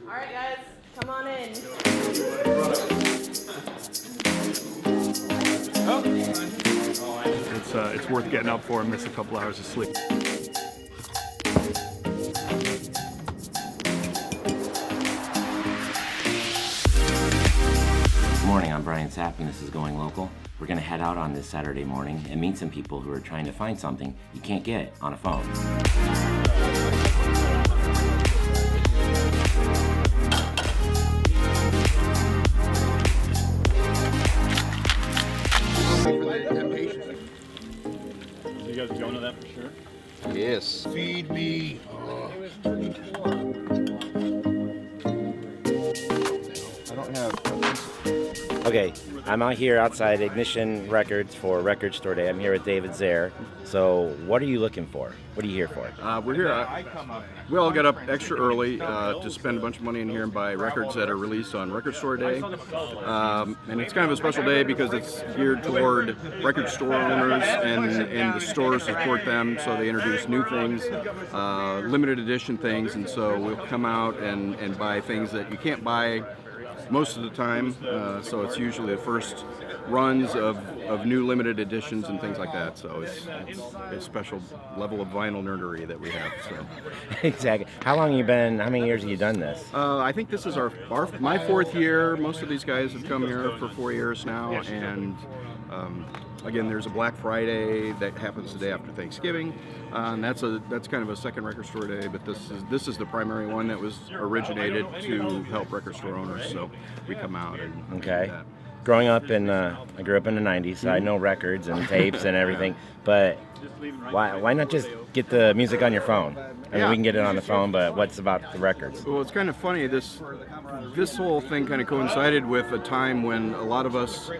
All right, guys, come on in. It's worth getting up for and miss a couple hours of sleep. Good morning, I'm Brian Sapp, and this is Going Local. We're going to head out on this Saturday morning and meet some people who are trying to find something you can't get on a phone. You guys going to that for sure? Yes. Feed me. I don't have. Okay, I'm out here outside Ignition Records for Record Store Day. I'm here with David Zare. So, what are you looking for? What are you here for? We're here. We all get up extra early to spend a bunch of money in here and buy records that are released on Record Store Day. And it's kind of a special day because it's geared toward record store owners and the stores support them, so they introduce new things, limited edition things, and so we'll come out and buy things that you can't buy most of the time, so it's usually the first runs of new limited editions and things like that. So it's a special level of vinyl nerdery that we have. So Exactly. How long you been? How many years have you done this? I think this is my fourth year. Most of these guys have come here for 4 years now, and again, there's a Black Friday that happens the day after Thanksgiving, and that's kind of a second record store day. But this is the primary one that was originated to help record store owners. So we come out and Okay. do that. Growing up in, I grew up in the 90s, so I know records and tapes and everything, but why not just get the music on your phone? I mean, Yeah. we can get it on the phone, but what's about the records? Well, it's kind of funny. This whole thing kind of coincided with a time when a lot of us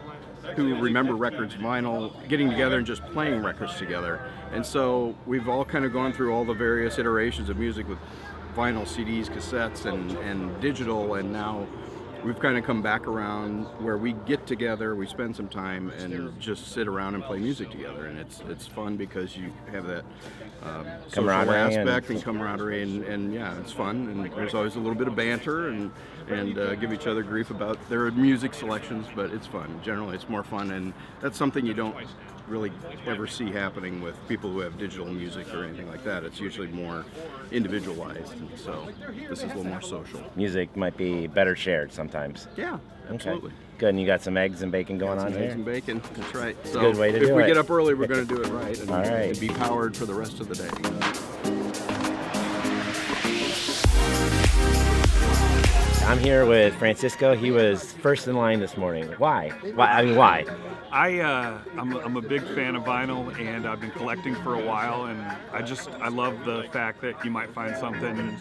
who remember records, vinyl, getting together and just playing records together. And so we've all kind of gone through all the various iterations of music with vinyl, CDs, cassettes, and digital, and now we've kind of come back around where we get together, we spend some time, and just sit around and play music together. And it's fun because you have that social Camaraderie aspect and camaraderie, and yeah, it's fun. And there's always a little bit of banter and give each other grief about their music selections, but it's fun. Generally, it's more fun, and that's something you don't really ever see happening with people who have digital music or anything like that. It's usually more individualized, and so this is a little more social. Music might be better shared sometimes. Yeah, absolutely. Okay. Good, and you got some eggs and bacon going on Some here? eggs and bacon, that's right. So good way to if do we it. get up early, we're going to do it right and, All right. and be powered for the rest of the day. I'm here with Francisco. He was first in line this morning. Why? Why? I'm a big fan of vinyl, and I've been collecting for a while, and I love the fact that you might find something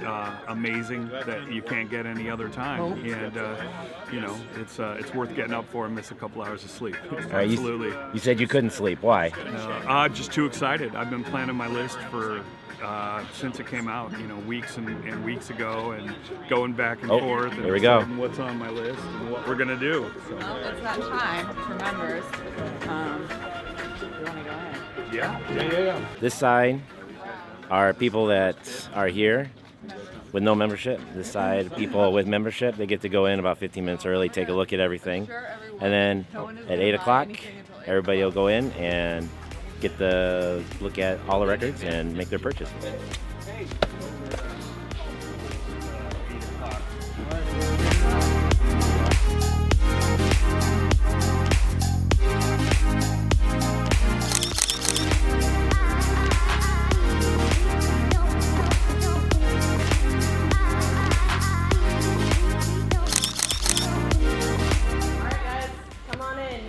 amazing that you can't get any other time, and it's worth getting up for and miss a couple hours of sleep. Absolutely. You said you couldn't sleep. Why? Just too excited. I've been planning my list for since it came out, weeks and weeks ago, and going back and forth and here we go. deciding what's on my list and what we're gonna do. So. Well, it's that time for members. You want to go ahead? Yeah. This side are people that are here with no membership. This side, people with membership, they get to go in about 15 minutes early, take a look at everything. And then at 8 o'clock, everybody will go in and get the look at all the records and make their purchases. All right, guys, come on in.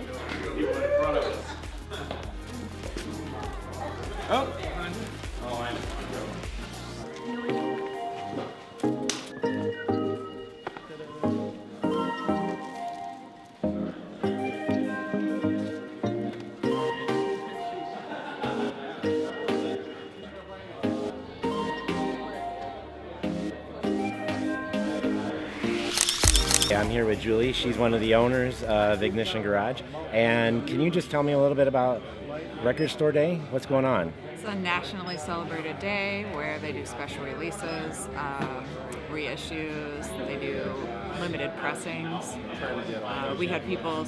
I'm here with Julie. She's one of the owners of Ignition Garage. And can you just tell me a little bit about Record Store Day? What's going on? It's a nationally celebrated day where they do special releases. reissues. They do limited pressings. We had people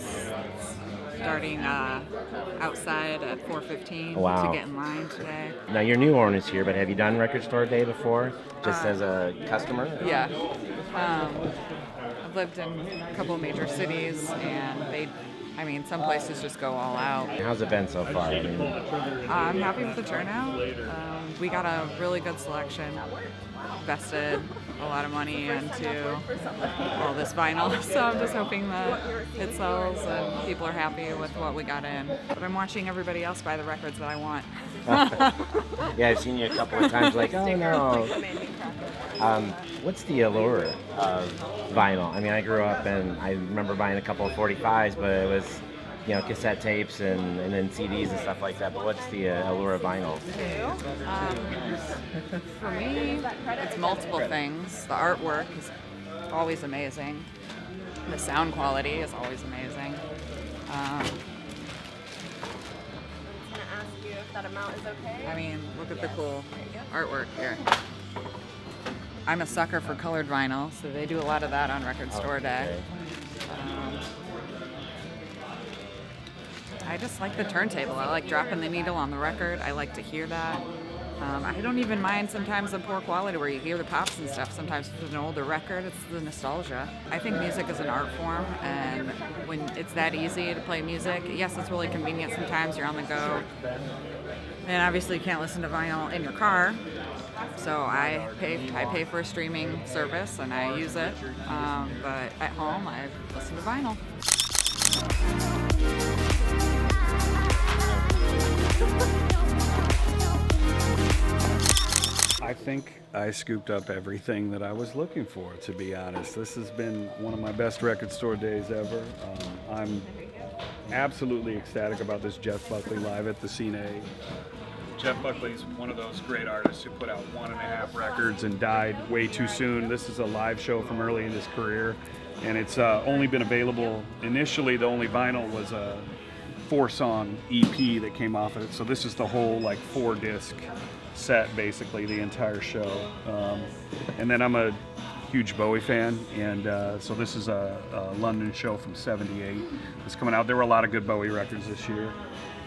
starting outside at 4:15 Wow. to get in line today. Now your new owners here, but have you done Record Store Day before, just as a customer? Yeah. I've lived in a couple of major cities, and some places just go all out. How's it been so far? I mean, I'm happy with the turnout. We got a really good selection. Invested a lot of money into all this vinyl, so I'm just hoping that it sells and people are happy with what we got in. But I'm watching everybody else buy the records that I want. yeah, I've seen you a couple of times. Like, oh no. What's the allure of vinyl? I mean, I grew up and I remember buying a couple of 45s, but it was, cassette tapes and then CDs and stuff like that. But what's the allure of vinyl? For me, it's multiple things. The artwork is always amazing. The sound quality is always amazing. I'm gonna ask you if that amount is okay. Look at the cool artwork here. I'm a sucker for colored vinyl, so they do a lot of that on Record Store Day. I just like the turntable. I like dropping the needle on the record. I like to hear that. I don't even mind sometimes the poor quality where you hear the pops and stuff. Sometimes if it's an older record, it's the nostalgia. I think music is an art form, and when it's that easy to play music, yes, it's really convenient sometimes. You're on the go. And obviously you can't listen to vinyl in your car. So I pay for a streaming service and I use it. But at home, I listen to vinyl. I think I scooped up everything that I was looking for, to be honest. This has been one of my best Record Store Days ever. I'm absolutely ecstatic about this Jeff Buckley live at the Cine. Jeff Buckley's one of those great artists who put out 1.5 records and died way too soon. This is a live show from early in his career, and it's only been available. Initially, the only vinyl was a 4-song EP that came off of it, so this is the whole 4-disc set, basically the entire show. And then I'm a huge Bowie fan, and so this is a London show from '78 that's coming out. There were a lot of good Bowie records this year.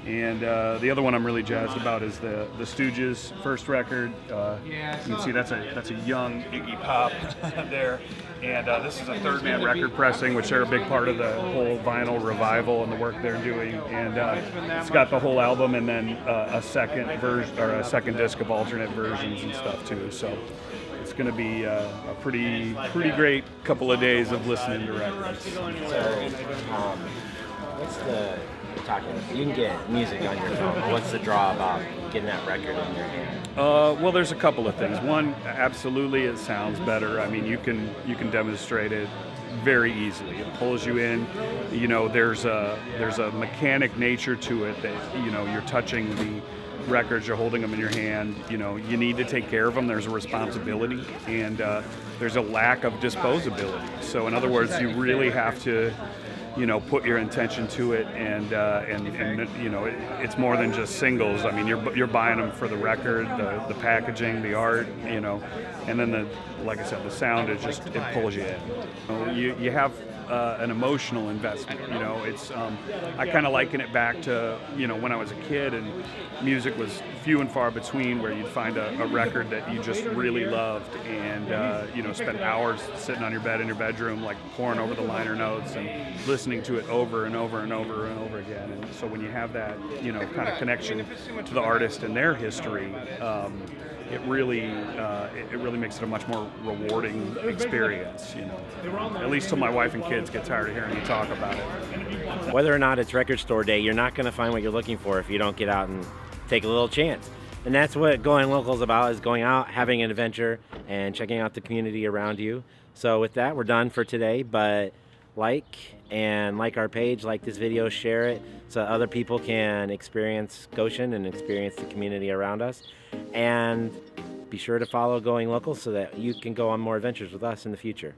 And the other one I'm really jazzed about is the Stooges' first record. You can see that's a young Iggy Pop there. And this is a Third Man record pressing, which they're a big part of the whole vinyl revival and the work they're doing. And it's got the whole album and then a second version or a second disc of alternate versions and stuff too. So it's going to be a pretty great couple of days of listening to records. What's the you can get music on your phone. What's the draw about getting that record in your hand? Well, there's a couple of things. One, absolutely, it sounds better. I mean, you can demonstrate it very easily. It pulls you in. There's a mechanic nature to it that you're touching the records, you're holding them in your hand. You need to take care of them. There's a responsibility, and there's a lack of disposability. So, in other words, you really have to put your intention to it, and it's more than just singles. I mean, you're buying them for the record, the packaging, the art, and then like I said, the sound is just, it pulls you in. You have an emotional investment. It's I kind of liken it back to when I was a kid and music was few and far between, where you'd find a record that you just really loved and spend hours sitting on your bed in your bedroom, like poring over the liner notes and listening to it over and over and over and over again. And so when you have that kind of connection to the artist and their history, it really makes it a much more rewarding experience, at least till my wife and kids get tired of hearing me talk about it. Whether or not it's Record Store Day, you're not going to find what you're looking for if you don't get out and take a little chance. And that's what Going Local is about, is going out, having an adventure, and checking out the community around you. So with that, we're done for today, but like our page, like this video, share it so other people can experience Goshen and experience the community around us. And be sure to follow Going Local so that you can go on more adventures with us in the future.